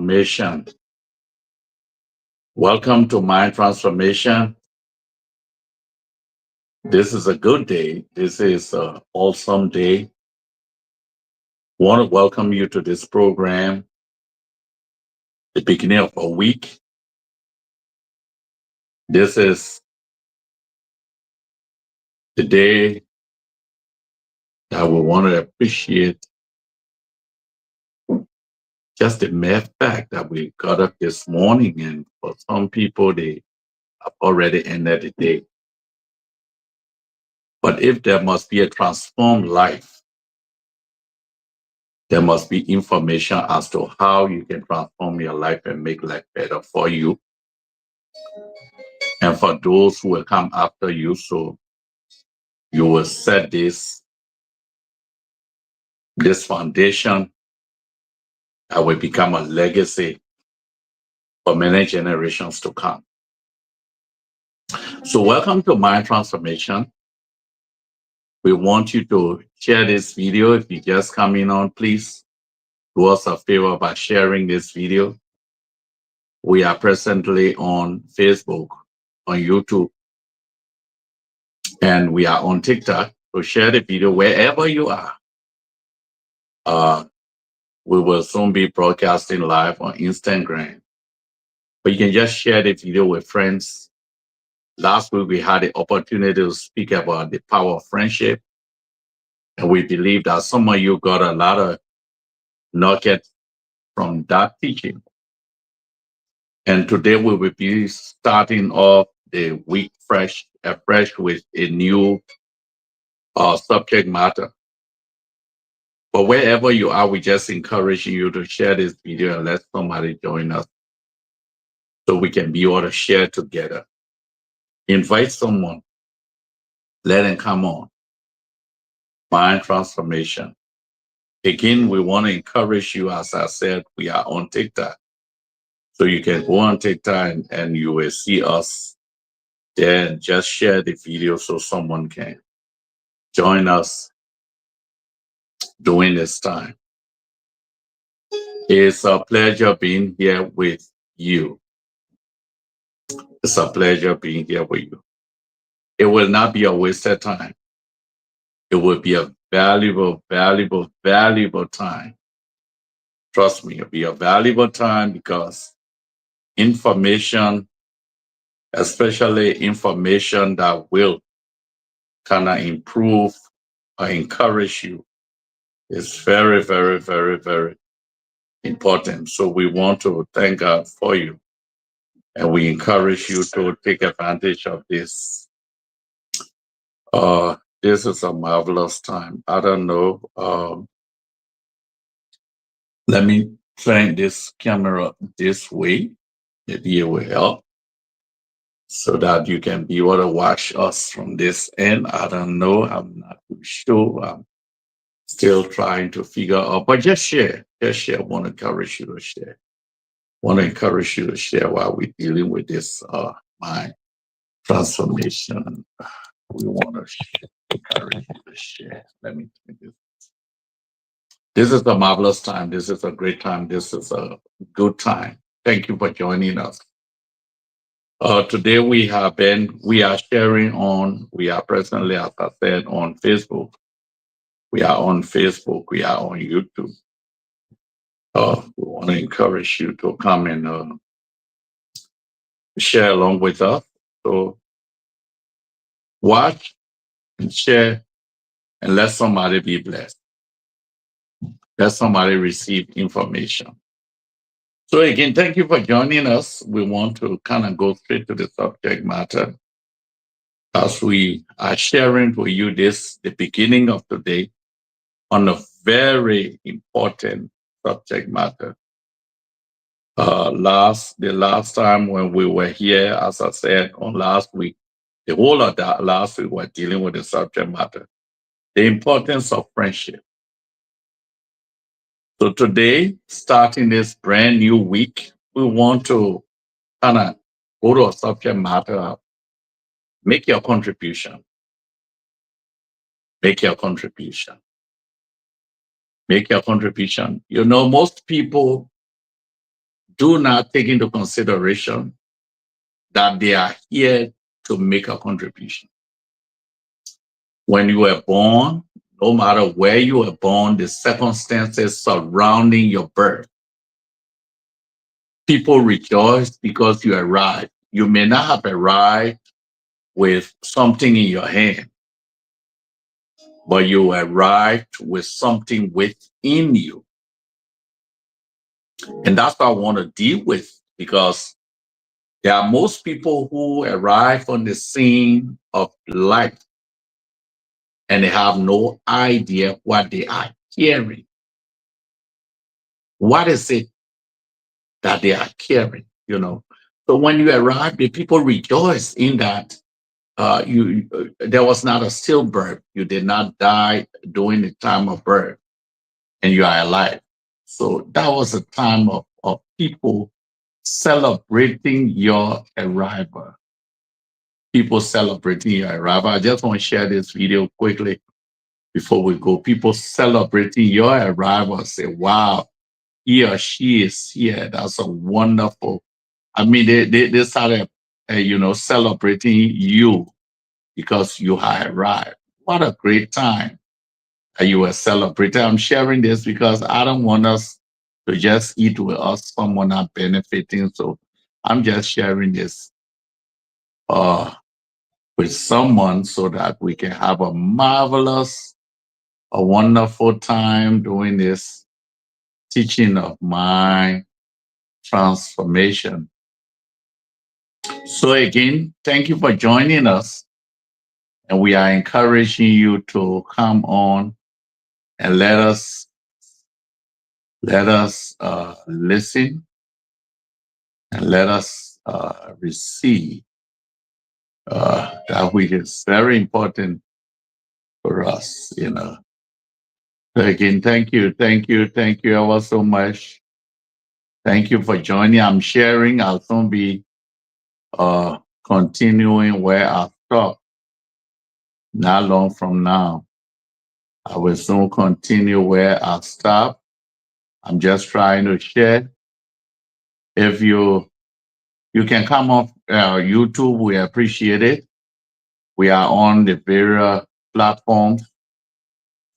Transformation. Welcome to Mind Transformation. This is a good day. This is an awesome day. Want to welcome you to this program, the beginning of a week. This is the day that we want to appreciate just the mere fact that we got up this morning, and for some people, they have already ended the day. But if there must be a transformed life, there must be information as to how you can transform your life and make life better for you and for those who will come after you. So you will set this foundation that will become a legacy for many generations to come. So welcome to Mind Transformation. We want you to share this video. If you just coming on, please do us a favor by sharing this video. We are presently on Facebook, on YouTube, and we are on TikTok. So share the video wherever you are. We will soon be broadcasting live on Instagram. But you can just share the video with friends. Last week, we had the opportunity to speak about the power of friendship. And we believe that some of you got a lot of nuggets from that teaching. And today we will be starting off the week afresh with a new subject matter. But wherever you are, we just encourage you to share this video and let somebody join us so we can be able to share together. Invite someone. Let them come on. Mind transformation. Again, we want to encourage you, as I said, we are on TikTok. So you can go on TikTok and you will see us there, and just share the video so someone can join us during this time. It's a pleasure being here with you. It's a pleasure being here with you. It will not be a wasted time. It will be a valuable, valuable, valuable time. Trust me, it'll be a valuable time because information, especially information that will kind of improve or encourage you, is very, very, very, very important. So we want to thank God for you. And we encourage you to take advantage of this. This is a marvelous time. I don't know. Let me turn this camera this way. Maybe it will help so that you can be able to watch us from this end. I don't know. I'm not too sure. I'm still trying to figure out, but just share. Just share. I want to encourage you to share. Want to encourage you to share while we're dealing with this mind transformation. We want to encourage you to share. Let me do this. This is a marvelous time. This is a great time. This is a good time. Thank you for joining us. Today we are sharing on, we are presently, as I said, on Facebook. We are on Facebook. We are on YouTube. We want to encourage you to come and share along with us. So watch and share and let somebody be blessed. Let somebody receive information. So again, thank you for joining us. We want to kind of go straight to the subject matter as we are sharing for you the beginning of today on a very important subject matter. The last time when we were here, as I said on last week, the whole of that last week we're dealing with the subject matter, the importance of friendship. So today, starting this brand new week, we want to kind of go to a subject matter. Make your contribution. Make your contribution. Make your contribution. You know, most people do not take into consideration that they are here to make a contribution. When you were born, no matter where you were born, the circumstances surrounding your birth, people rejoice because you arrived. You may not have arrived with something in your hand, but you arrived with something within you. And that's what I want to deal with, because there are most people who arrive on the scene of life and they have no idea what they are carrying. What is it that they are carrying? So when you arrive, the people rejoice in that there was not a stillbirth. You did not die during the time of birth, and you are alive. So that was a time of people celebrating your arrival. People celebrating your arrival. I just want to share this video quickly before we go. People celebrating your arrival. Say, wow, he or she is here. That's a wonderful. I mean, they started, celebrating you because you have arrived. What a great time that you were celebrating. I'm sharing this because I don't want us to just eat with us, someone not benefiting. So I'm just sharing this with someone so that we can have a marvelous, a wonderful time doing this teaching of mind transformation. So again, thank you for joining us. And we are encouraging you to come on and let us listen and let us receive that which is very important for us. So again, thank you ever so much. Thank you for joining. I'm sharing. I'll soon be continuing where I stopped. Not long from now, I will soon continue where I stopped. I'm just trying to share. If you can come off YouTube, we appreciate it. We are on the various platforms,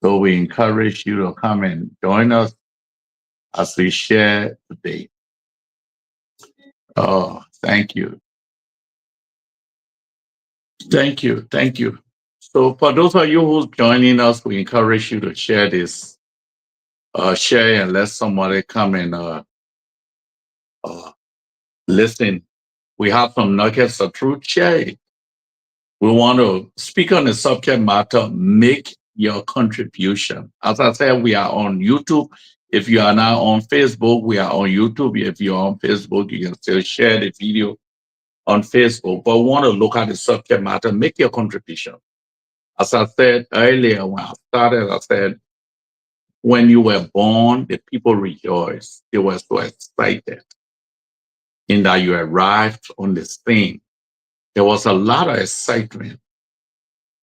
so we encourage you to come and join us as we share today. Oh, thank you. Thank you. Thank you. So for those of you who's joining us, we encourage you to share this. Share and let somebody come and listen. We have some nuggets of truth. Share it. We want to speak on the subject matter, make your contribution. As I said, we are on YouTube. If you are now on Facebook, we are on YouTube. If you're on Facebook, you can still share the video on Facebook. But we want to look at the subject matter, make your contribution. As I said earlier, when I started, I said, when you were born, the people rejoiced. They were so excited in that you arrived on the scene. There was a lot of excitement.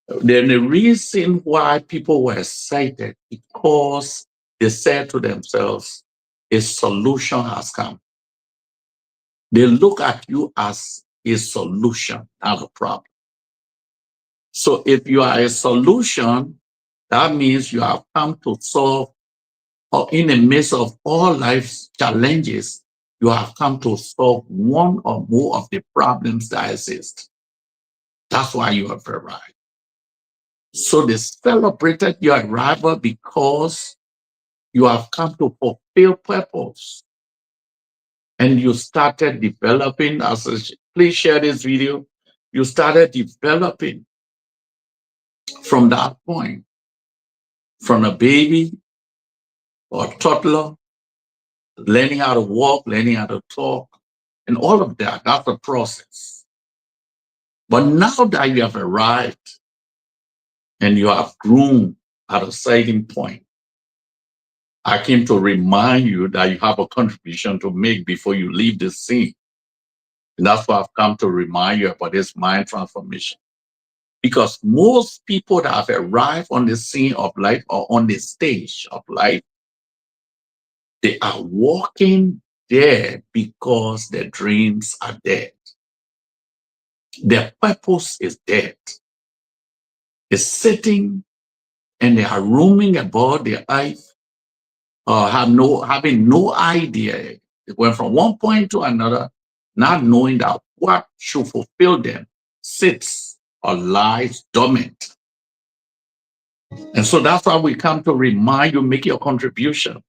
Then the reason why people were excited because they said to themselves, a solution has come. They look at you as a solution, not a problem. So if you are a solution, that means you have come to solve, or in the midst of all life's challenges, you have come to solve one or more of the problems that exist. That's why you have arrived. So they celebrated your arrival because you have come to fulfill purpose. And you started developing, please share this video. You started developing from that point, from a baby or toddler, learning how to walk, learning how to talk, and all of that. That's a process. But now that you have arrived and you have grown at a certain point, I came to remind you that you have a contribution to make before you leave the scene. And that's why I've come to remind you about this mind transformation. Because most people that have arrived on the scene of life or on the stage of life, they are walking dead because the dreams are dead. The purpose is dead. It's sitting and they are roaming about the earth, having no idea. They went from one point to another, not knowing that what should fulfill them sits or lies dormant. And so that's why we come to remind you, make your contribution.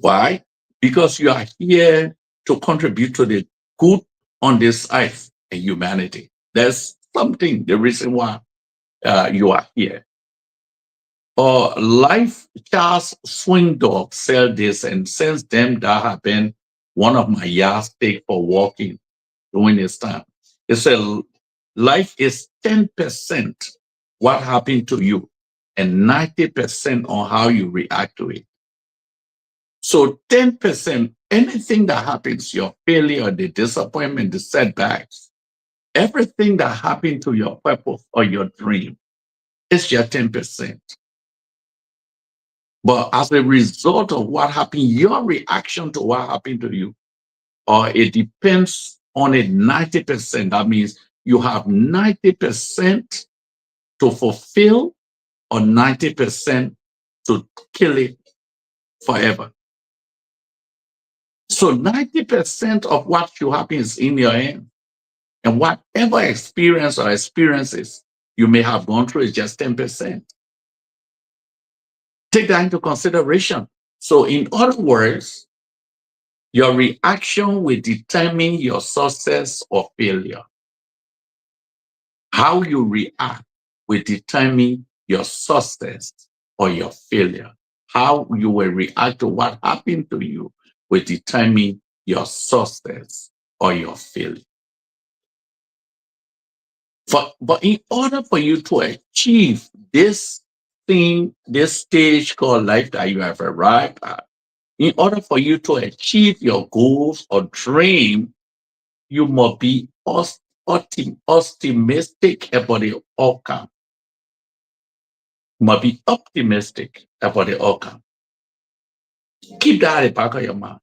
Why? Because you are here to contribute to the good on this earth and humanity. There's something, the reason why you are here. Or Life Charles Swindoll said this, and since then that have been one of my yardstick for walking during this time. It said life is 10% what happened to you and 90% on how you react to it. So 10%, anything that happens, your failure, the disappointment, the setbacks, everything that happened to your purpose or your dream, it's your 10%. But as a result of what happened, your reaction to what happened to you, or it depends on it 90%. That means you have 90% to fulfill or 90% to kill it forever. So 90% of what should happen is in your hand. And whatever experience or experiences you may have gone through is just 10%. Take that into consideration. So, in other words, your reaction will determine your success or failure. How you react will determine your success or your failure. How you will react to what happened to you will determine your success or your failure. But in order for you to achieve this thing, this stage called life that you have arrived at, in order for you to achieve your goals or dream, you must be optimistic about the outcome. You must be optimistic about the outcome. Keep that at the back of your mind.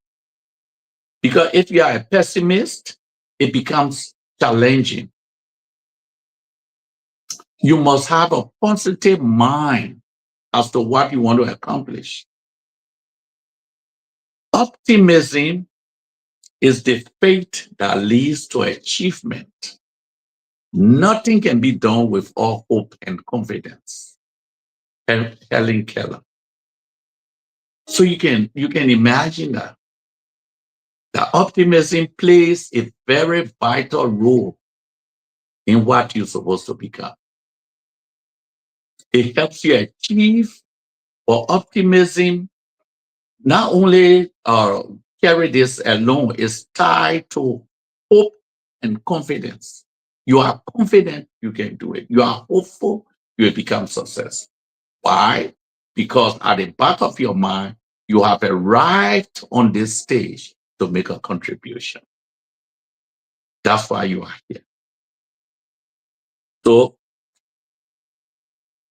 Because if you are a pessimist, it becomes challenging. You must have a positive mind as to what you want to accomplish. Optimism is the faith that leads to achievement. Nothing can be done without hope and confidence. Helen Keller. So you can imagine that optimism plays a very vital role in what you're supposed to become. It helps you achieve, or optimism not only carry this alone, is tied to hope and confidence. You are confident you can do it. You are hopeful you will become successful. Why? Because at the back of your mind, you have arrived on this stage to make a contribution. That's why you are here. So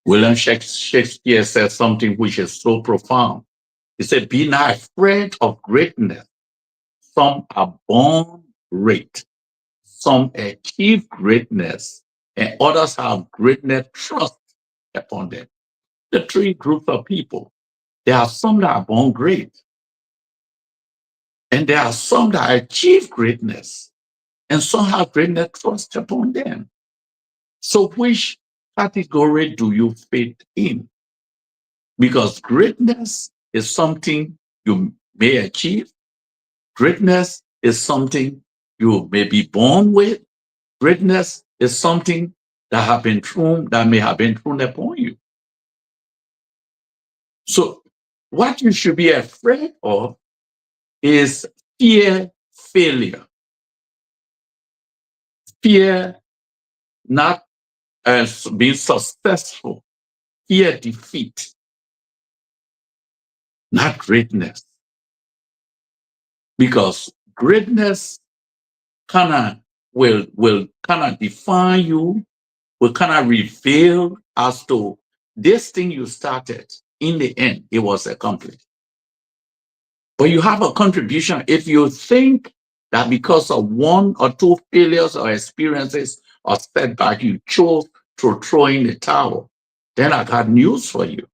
William Shakespeare said something which is so profound. He said, "Be not afraid of greatness. Some are born great. Some achieve greatness, and others have greatness thrust upon them." The three groups of people. There are some that are born great, and there are some that achieve greatness, and some have greatness thrust upon them. So, which category do you fit in? Because greatness is something you may achieve, greatness is something you may be born with, greatness is something that may have been thrown upon you. So, what you should be afraid of is fear failure, fear not as being successful, fear defeat, not greatness. Because greatness kind of will kind of define you, will kind of reveal as to this thing you started, in the end, it was accomplished. But you have a contribution. If you think that because of one or two failures or experiences or setback, you chose to throw in the towel, then I got news for you.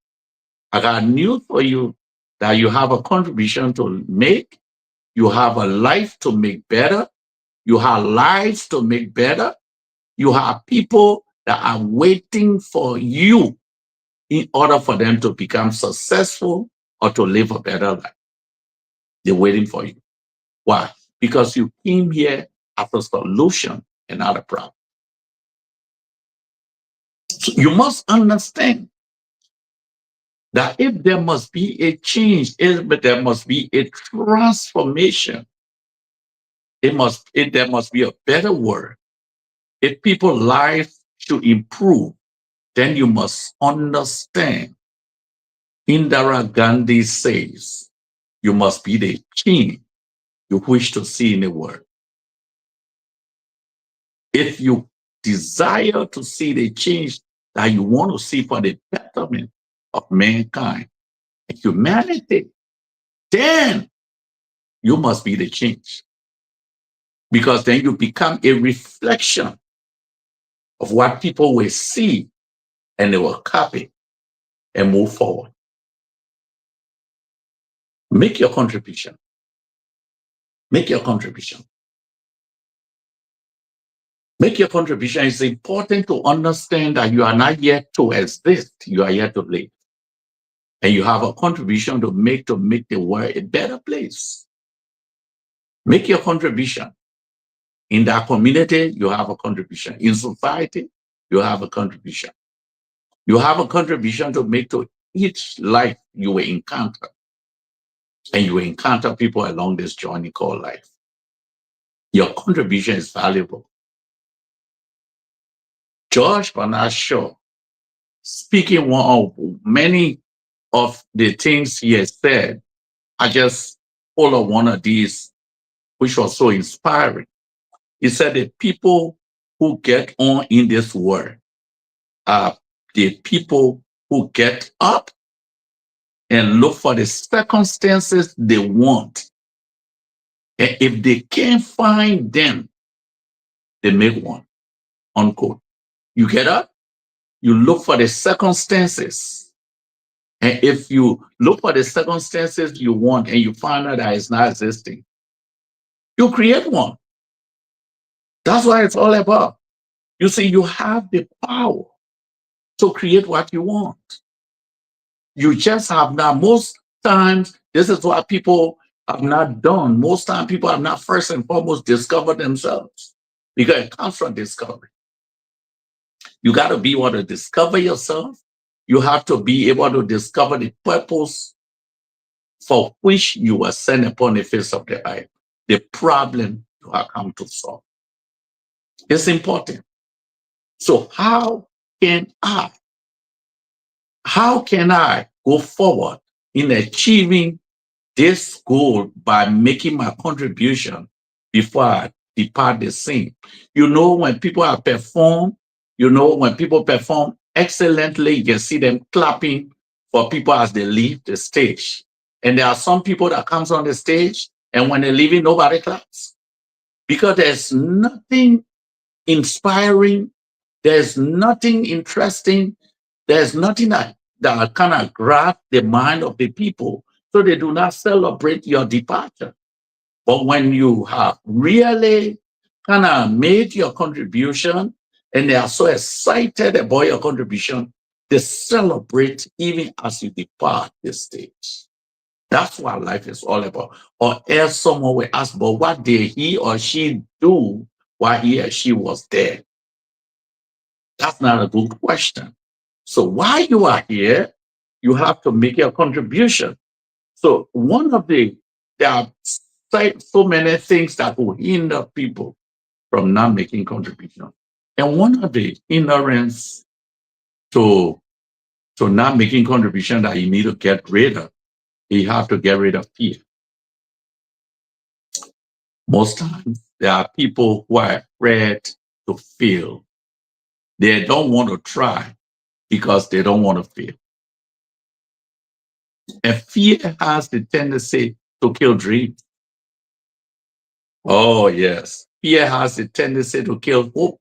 I got news for you that you have a contribution to make. You have a life to make better. You have lives to make better. You have people that are waiting for you in order for them to become successful or to live a better life. They're waiting for you. Why? Because you came here as a solution and not a problem. So you must understand that if there must be a change, if there must be a transformation, there must be a better word. If people's lives should improve, then you must understand. Indira Gandhi says, you must be the change you wish to see in the world. If you desire to see the change that you want to see for the betterment of mankind and humanity, then you must be the change. Because then you become a reflection of what people will see and they will copy and move forward. Make your contribution. Make your contribution. Make your contribution. It's important to understand that you are not yet to exist, you are yet to live. And you have a contribution to make the world a better place. Make your contribution. In that community, you have a contribution. In society, you have a contribution. You have a contribution to make to each life you will encounter. And you will encounter people along this journey called life. Your contribution is valuable. George Bernard Shaw, speaking one of many of the things he has said, I just follow one of these, which was so inspiring. He said the people who get on in this world are the people who get up and look for the circumstances they want. And if they can't find them, they make one, unquote. You get up, you look for the circumstances. And if you look for the circumstances you want and you find out that it's not existing, you create one. That's what it's all about. You see, you have the power to create what you want. You just have not. Most times, this is what people have not done. Most times, people have not first and foremost discovered themselves because it comes from discovery. You got to be able to discover yourself. You have to be able to discover the purpose for which you were sent upon the face of the earth, the problem you have come to solve. It's important. So how can I go forward in achieving this goal by making my contribution before I depart the scene? You know, when people are when people perform excellently, you can see them clapping for people as they leave the stage. And there are some people that comes on the stage and when they're leaving, nobody claps. Because there's nothing inspiring, there's nothing interesting, there's nothing that kind of grab the mind of the people, so they do not celebrate your departure. But when you have really kind of made your contribution and they are so excited about your contribution, they celebrate even as you depart the stage. That's what life is all about. Or else someone will ask, but what did he or she do while he or she was there? That's not a good question. So while you are here, you have to make your contribution. So there are so many things that will hinder people from not making contribution. And one of the hindrance to not making contribution that you need to get rid of, you have to get rid of fear. Most times there are people who are afraid to fail. They don't want to try because they don't want to fail. And fear has the tendency to kill dreams. Oh, yes. Fear has a tendency to kill hope.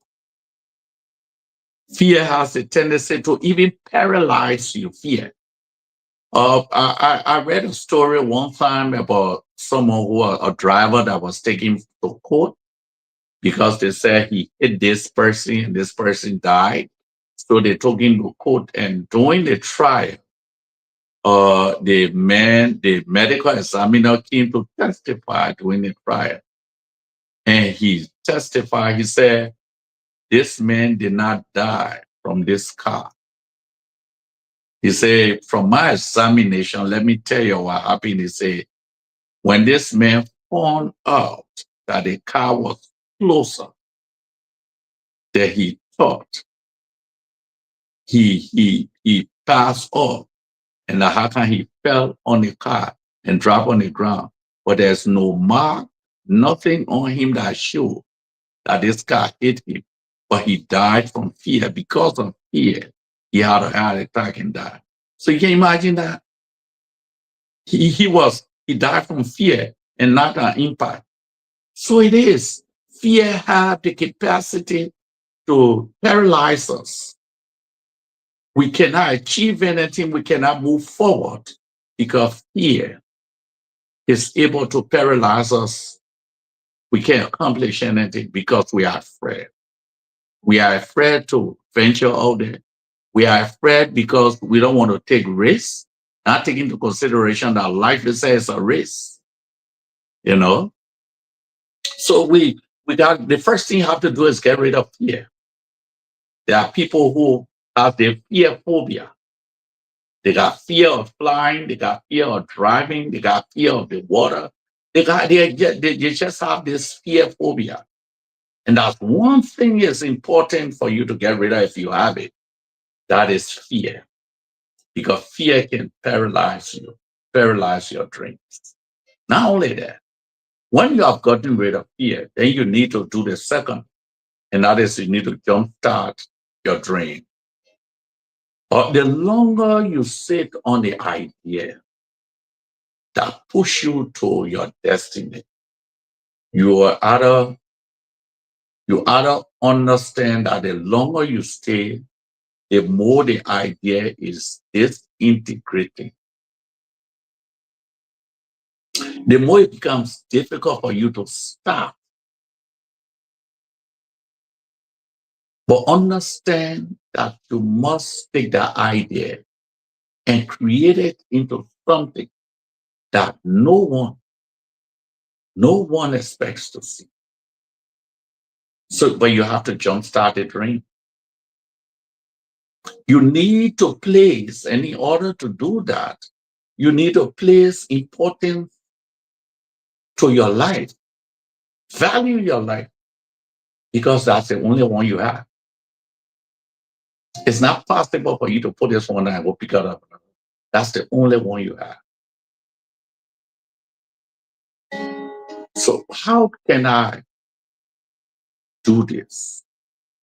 Fear has a tendency to even paralyze you. Fear. I read a story one time about someone who was a driver that was taken to court because they said he hit this person and this person died. So they took him to court, and during the trial, the medical examiner came to testify during the trial, and he testified. He said, "This man did not die from this car." He said, "From my examination, let me tell you what happened." He said, "When this man found out that the car was closer than he thought, he passed off, and how can he fell on the car and dropped on the ground, but there's no mark, nothing on him that showed that this car hit him, but he died from fear. Because of fear, he had a heart attack and died." So you can imagine that he died from fear and not an impact. So it is. Fear had the capacity to paralyze us. We cannot achieve anything. We cannot move forward because fear is able to paralyze us. We can't accomplish anything because we are afraid. We are afraid to venture out there. We are afraid because we don't want to take risks, not taking into consideration that life is a risk, you know? So we got the first thing you have to do is get rid of fear. There are people who have the fear phobia. They got fear of flying, they got fear of driving, they got fear of the water. They just have this fear phobia. And that's one thing is important for you to get rid of if you have it. That is fear. Because fear can paralyze you, paralyze your dreams. Not only that, when you have gotten rid of fear, then you need to do the second, and that is you need to jumpstart your dream. But the longer you sit on the idea that push you to your destiny, you are either you either understand that the longer you stay, the more the idea is disintegrating, the more it becomes difficult for you to start. But understand that you must take that idea and create it into something that no one expects to see. So, but you have to jumpstart the dream. You need to place, and in order to do that, you need to place importance to your life. Value your life because that's the only one you have. It's not possible for you to put this one and go pick it up. That's the only one you have. So how can I do this?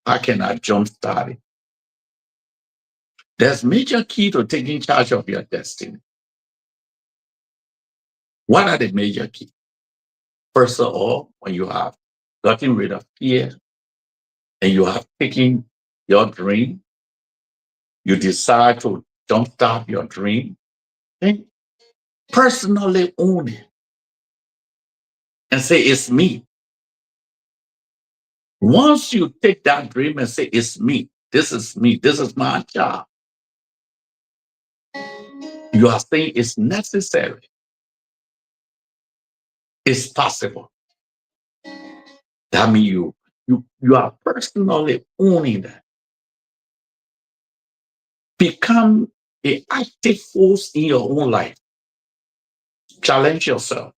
How can I jumpstart it? There's major key to taking charge of your destiny. What are the major keys? First of all, when you have gotten rid of fear and you have taken your dream, you decide to jumpstart your dream and personally own it and say, "It's me." Once you take that dream and say, "It's me, this is me, this is my job," you are saying it's necessary, it's possible. That means you are personally owning that. Become an active force in your own life. Challenge yourself.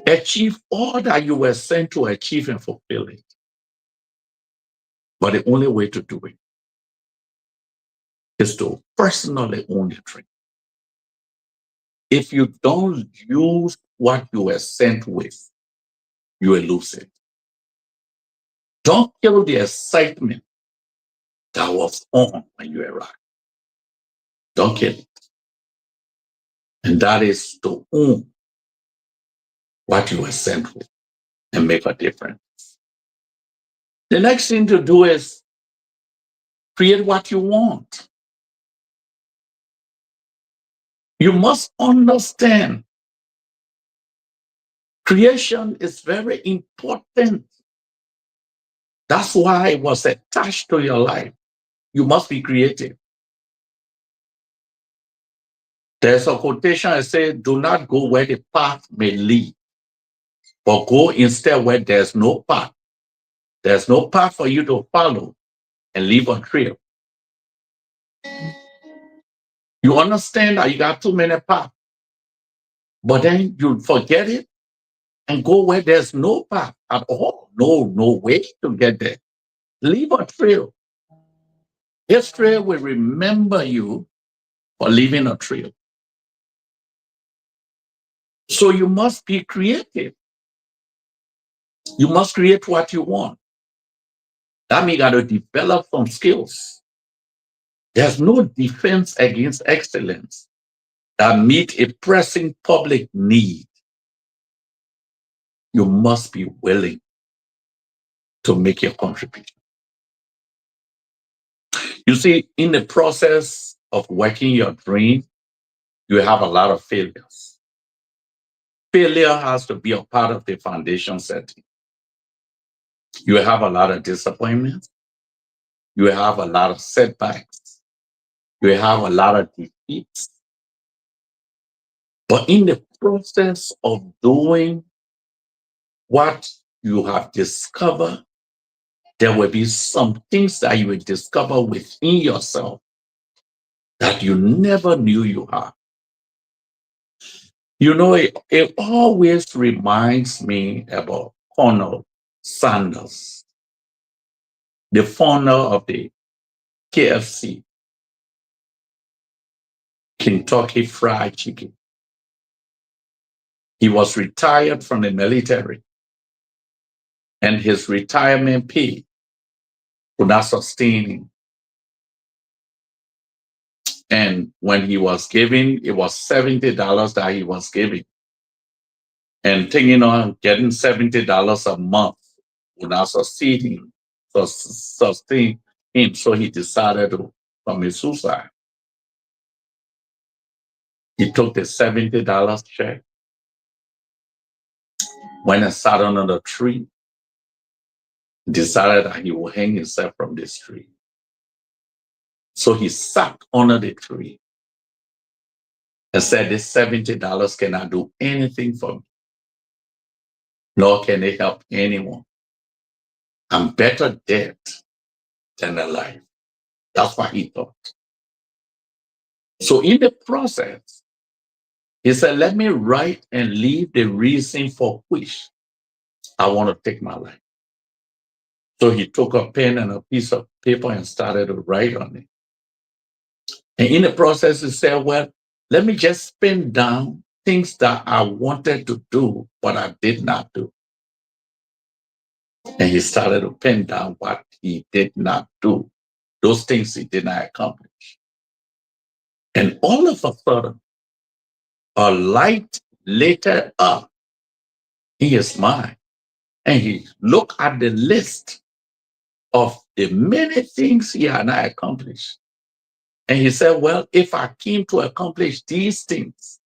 Achieve all that you were sent to achieve and fulfill it. But the only way to do it is to personally own the dream. If you don't use what you were sent with, you will lose it. Don't kill the excitement that was on when you arrived. Don't kill it. And that is to own what you were sent for and make a difference. The next thing to do is create what you want. You must understand creation is very important. That's why it was attached to your life. You must be creative. There's a quotation that says, do not go where the path may lead, but go instead where there's no path. There's no path for you to follow and leave a trail. You understand that you got too many paths, but then you forget it and go where there's no path at all. No way to get there. Leave a trail. History will remember you for leaving a trail. So you must be creative. You must create what you want. That means you got to develop some skills. There's no defense against excellence that meet a pressing public need. You must be willing to make your contribution. You see, in the process of working your dream, you have a lot of failures. Failure has to be a part of the foundation setting. You have a lot of disappointments. You have a lot of setbacks. You have a lot of defeats. But in the process of doing what you have discovered, there will be some things that you will discover within yourself that you never knew you had. You know, it always reminds me about Colonel Sanders, the founder of the KFC, Kentucky Fried Chicken. He was retired from the military, and his retirement pay could not sustain him. And when he was giving, it was $70 that he was giving. And thinking on getting $70 a month would not sustain him. So he decided to commit suicide. He took the $70 check, went and sat under the tree, decided that he would hang himself from this tree. So he sat under the tree and said, this $70 cannot do anything for me, nor can it help anyone. I'm better dead than alive. That's what he thought. So in the process, he said, let me write and leave the reason for which I want to take my life. So he took a pen and a piece of paper and started to write on it. And in the process, he said, well, let me just pen down things that I wanted to do, but I did not do. And he started to pen down what he did not do, those things he did not accomplish. And all of a sudden, a light lit up in his mind. And he looked at the list of the many things he had not accomplished. And he said, well, if I came to accomplish these things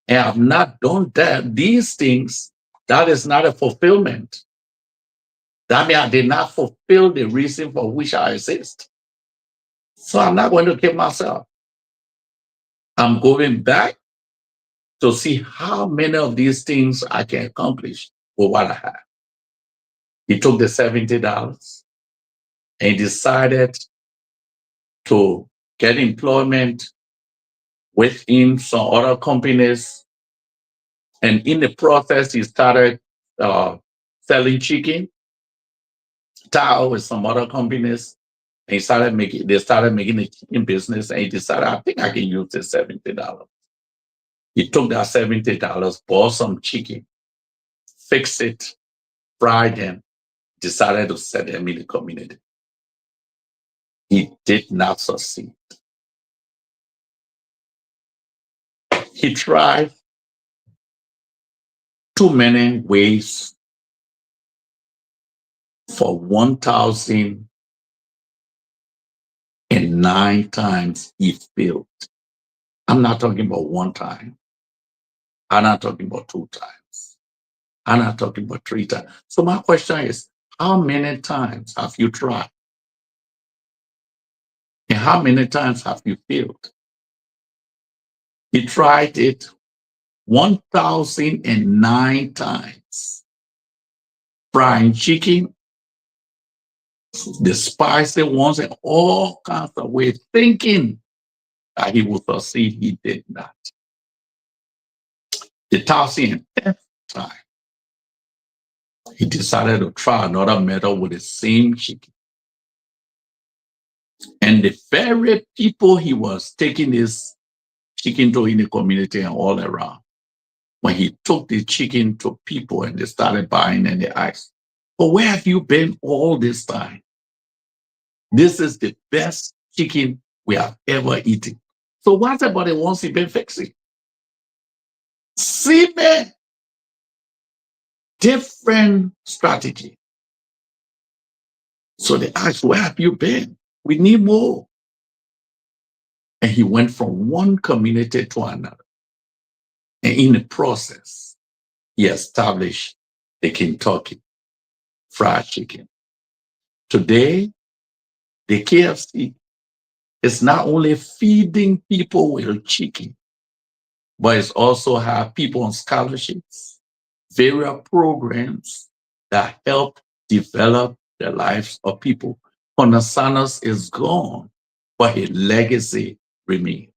and have not done these things, that is not a fulfillment. That means I did not fulfill the reason for which I exist. So I'm not going to kill myself. I'm going back to see how many of these things I can accomplish with what I have. He took the $70 and he decided to get employment within some other companies. And in the process, he started selling chicken, tile with some other companies. And they started making a chicken business. And he decided, I think I can use this $70. He took that $70, bought some chicken, fixed it, fried them, decided to sell them in the community. He did not succeed. He tried too many ways for 1,009 times he failed. I'm not talking about one time. I'm not talking about two times. I'm not talking about three times. So my question is, how many times have you tried? And how many times have you failed? He tried it 1,009 times. Frying chicken, the spicy ones, and all kinds of ways, thinking that he would succeed. He did not. The 1,010th time, he decided to try another method with the same chicken. And the very people he was taking this chicken to in the community and all around, when he took the chicken to people and they started buying and they asked, but where have you been all this time? This is the best chicken we have ever eaten. So what's about the ones he been fixing? See me, different strategy. So they asked, where have you been? We need more. And he went from one community to another. And in the process, he established the Kentucky Fried Chicken. Today, the KFC is not only feeding people with chicken, but it's also have people on scholarships, various programs that help develop the lives of people. Colonel Sanders is gone, but his legacy remains.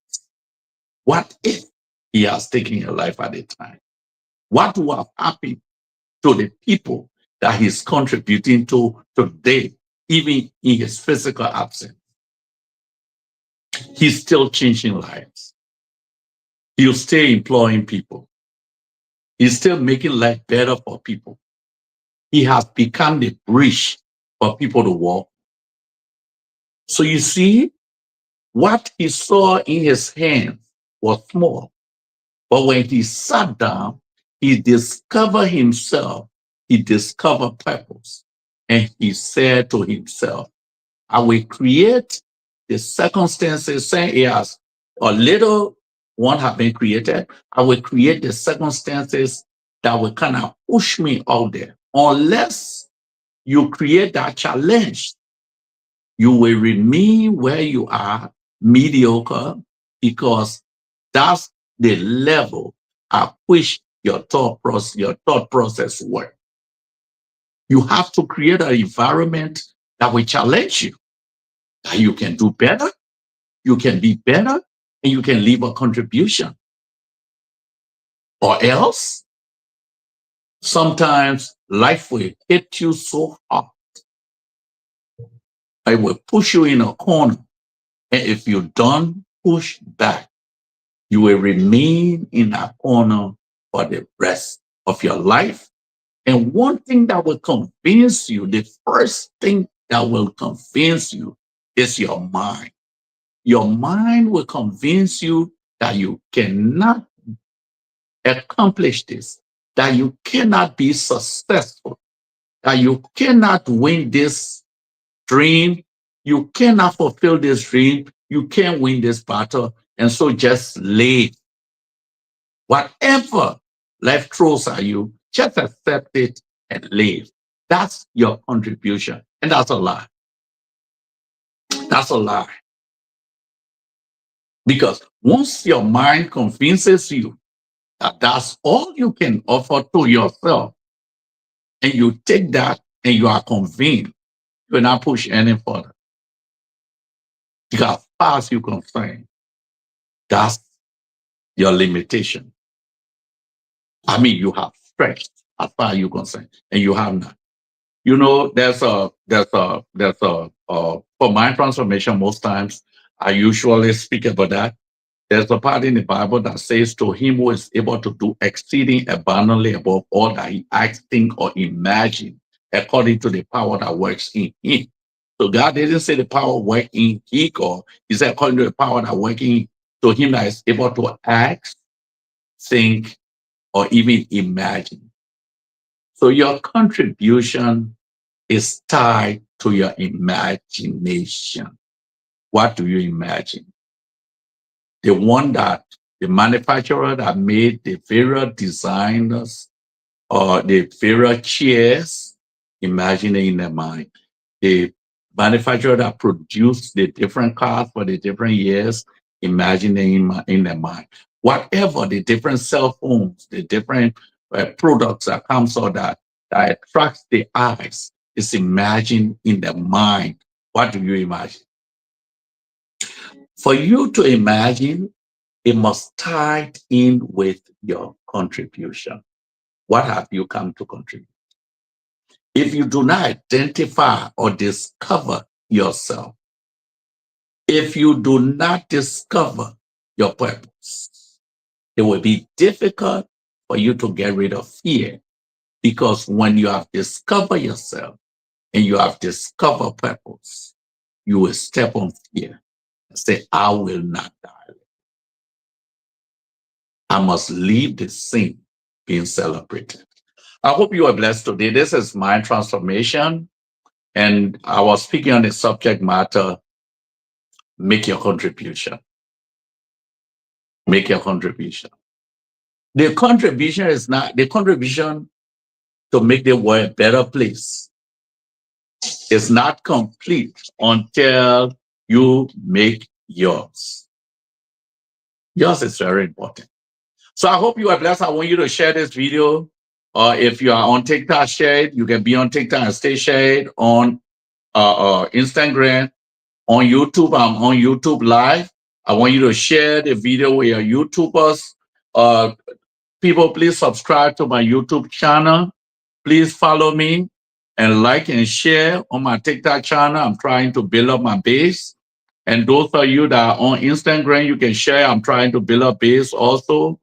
What if he has taken a life at a time? What would have happened to the people that he's contributing to today, even in his physical absence? He's still changing lives. He'll stay employing people. He's still making life better for people. He has become the bridge for people to walk. So you see, what he saw in his hands was small. But when he sat down, he discovered himself, he discovered purpose. And he said to himself, I will create the circumstances, saying he has a little one have been created. I will create the circumstances that will kind of push me out there. Unless you create that challenge, you will remain where you are, mediocre, because that's the level at which your thought process works. You have to create an environment that will challenge you, that you can do better, you can be better, and you can leave a contribution. Or else, sometimes life will hit you so hard, it will push you in a corner. And if you don't push back, you will remain in that corner for the rest of your life. And one thing that will convince you, the first thing that will convince you is your mind. Your mind will convince you that you cannot accomplish this, that you cannot be successful, that you cannot win this dream, you cannot fulfill this dream, you can't win this battle. And so just leave. Whatever life throws at you, just accept it and leave. That's your contribution. And that's a lie. That's a lie. Because once your mind convinces you that that's all you can offer to yourself, and you take that and you are convinced, you will not push any further. Because as far as you're concerned, that's your limitation. I mean, you have stretched as far as you're concerned, and you have not. You know, for mind transformation, most times I usually speak about that. There's a part in the Bible that says, to him who is able to do exceeding abundantly above all that he acts, think, or imagine, according to the power that works in him. So God didn't say the power work in he, or he said according to the power that working to him that is able to act, think, or even imagine. So your contribution is tied to your imagination. What do you imagine? The one that the manufacturer that made the various designers or the various chairs, imagine it in their mind. The manufacturer that produced the different cars for the different years, imagine it in their mind. Whatever the different cell phones, the different products that comes out that attracts the eyes, is imagined in the mind. What do you imagine? For you to imagine, it must tie in with your contribution. What have you come to contribute? If you do not identify or discover yourself, if you do not discover your purpose, it will be difficult for you to get rid of fear. Because when you have discovered yourself and you have discovered purpose, you will step on fear and say, I will not die. I must leave the scene being celebrated. I hope you are blessed today. This is Mind Transformation. And I was speaking on the subject matter, make your contribution. Make your contribution. The contribution is not the contribution to make the world a better place. It's not complete until you make yours. Yours is very important. So I hope you are blessed. I want you to share this video. If you are on TikTok, share it. You can be on TikTok and stay shared on Instagram. On YouTube, I'm on YouTube Live. I want you to share the video with your YouTubers. People, please subscribe to my YouTube channel. Please follow me and like and share on my TikTok channel. I'm trying to build up my base. And those of you that are on Instagram, you can share. I'm trying to build up base also.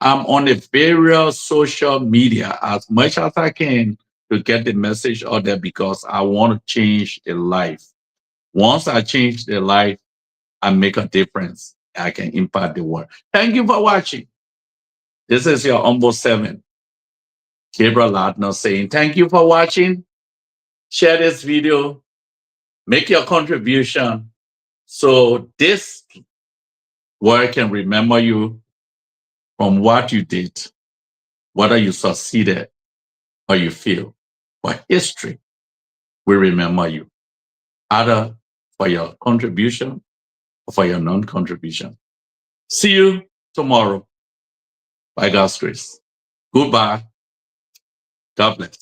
I'm on the various social media as much as I can to get the message out there because I want to change the life. Once I change the life, I make a difference. I can impact the world. Thank you for watching. This is your humble servant, Gabriel Lardner, saying thank you for watching. Share this video. Make your contribution so this world can remember you from what you did, whether you succeeded or you failed. But history will remember you, either for your contribution or for your non-contribution. See you tomorrow by God's grace. Goodbye. God bless.